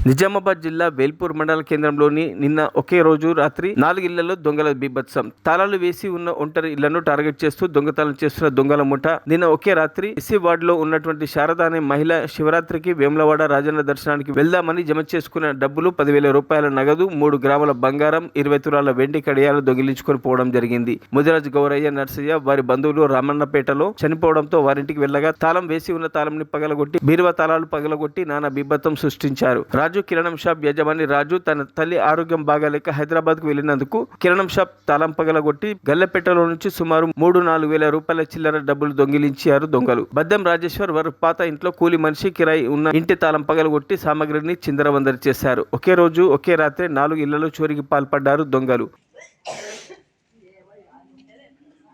నిజామాబాద్ జిల్లా వేల్పూర్ మండల కేంద్రంలోని నిన్న ఒకే రోజు రాత్రి 4 ఇళ్లలో దొంగల బీభత్సం. తాళాలు వేసి ఉన్న ఒంటరి ఇళ్లను టార్గెట్ చేస్తూ దొంగతనం చేస్తున్న దొంగల ముఠ నిన్న ఒకే రాత్రి ఎస్సీ వార్డులో ఉన్నటువంటి శారద అనే మహిళ శివరాత్రికి వేములవాడ రాజన్న దర్శనానికి వెళ్దామని జమ చేసుకున్న డబ్బులు 10,000 రూపాయల నగదు, 3 గ్రాముల బంగారం, 20 తులాల వెండి కడియాలు దొంగిలించుకొని పోవడం జరిగింది. ముదిరాజ్ గౌరయ్య నర్సయ్య వారి బంధువులు రామన్నపేటలో చనిపోవడంతో వారింటికి వెళ్లగా తాళం వేసి ఉన్న తాళంని పగలగొట్టి బీరువా తాళాలు పగలగొట్టి నానా బీభత్సం సృష్టించారు. రాజు కిరాణం షాప్ యజమాని రాజు తన తల్లి ఆరోగ్యం బాగాలేక హైదరాబాద్ కు వెళ్లినందుకు కిరాణం షాప్ తాళం పగలగొట్టి గల్లెపెట్టలో నుంచి సుమారు 3-4 వేల రూపాయల చిల్లర డబ్బులు దొంగిలించారు దొంగలు. బద్దెం రాజేశ్వర్ వారు పాత ఇంట్లో కూలి మనిషి కిరాయి ఉన్న ఇంటి తాళం పగలగొట్టి సామగ్రిని చిందరవందరి చేశారు. ఒకే రోజు ఒకే రాత్రి 4 ఇళ్లలో చోరీకి పాల్పడ్డారు దొంగలు.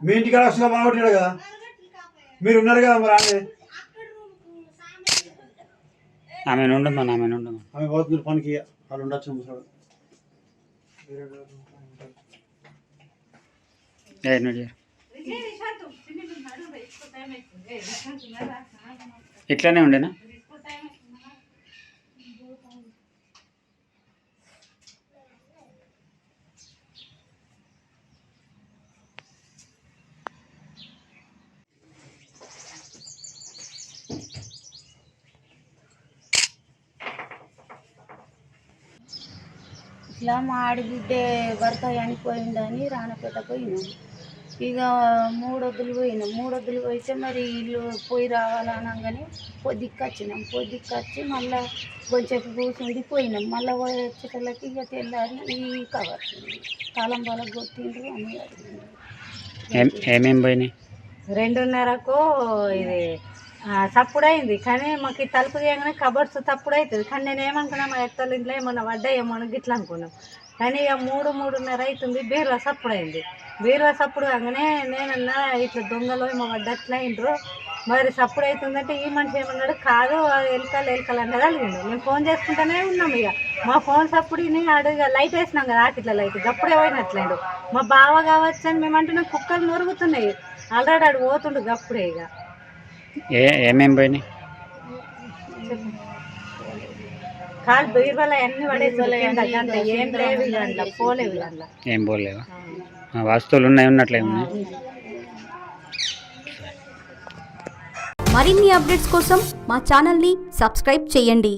మీ ఇంటికాడ వస్తుందా బాగుంటాడు కదా, మీరు ఉన్నారు కదా, మరి ఆమె ఉండమని ఆమె పోతుంది పనికి, వాళ్ళు ఉండొచ్చు. ఇట్లానే ఉండేనా? ఇట్లా మా ఆడబిడ్డ భర్త చనిపోయిందని రానపేట పోయినాం. ఇక 3 వద్దులు పోయితే మరి ఇల్లు పోయి రావాలనగానే పొద్దుకొచ్చినాం. పొద్దుకొచ్చి మళ్ళీ కొంచెం కూర్చుండి పోయినాం. మళ్ళీ వచ్చేటోళ్ళకి ఇక తెల్లారి ఈ కవర్ తాళం బాల కొట్టిండ్రు అని అడిగిండ్రు. ఏమేమి పోయినాయి? 2:30కు ఇది తప్పుడైంది. కానీ మాకు ఈ తలుపు చేయగానే కబర్స్ తప్పుడు అవుతుంది. కానీ నేను ఏమనుకున్నా మా ఎత్తల ఇంట్లో ఏమన్నా పడ్డాయేమో అని గిట్లా అనుకున్నాం. కానీ ఇక 3-3:30 అవుతుంది. బీరువా సప్పుడైంది. బీరువా సప్పుడు కాగానే నేనన్నా ఇట్లా దొంగలు ఏమో పడ్డట్లా అయిండ్రు, మరి సప్పుడు అవుతుందంటే ఈ మనిషి ఏమన్నాడు, కాదు ఎలకలు అన్నది అడిగిండు. మేము ఫోన్ చేసుకుంటూనే ఉన్నాం. ఇక మా ఫోన్ సప్పుడిని అడిగా లైట్ వేసినాం కదా, ఆకిట్ల లైట్ గప్పుడే పోయినట్లేండు. మా బావ కావచ్చు అని మేము అంటున్నాం. కుక్కలు నొరుగుతున్నాయి ఆల్రెడీ ఆడు పోతుండు గప్పుడే. ఇక ఏమేమి పోయినాయి? కాదు బీరువాల అన్ని పడేసి ఏం లేవు, ఇక పోలేవు. ఇక ఏం పోలేవా? వస్తువులు ఉన్నట్లే ఉన్నాయి. మరిన్ని అప్డేట్స్ కోసం మా ఛానల్ని సబ్స్క్రైబ్ చేయండి.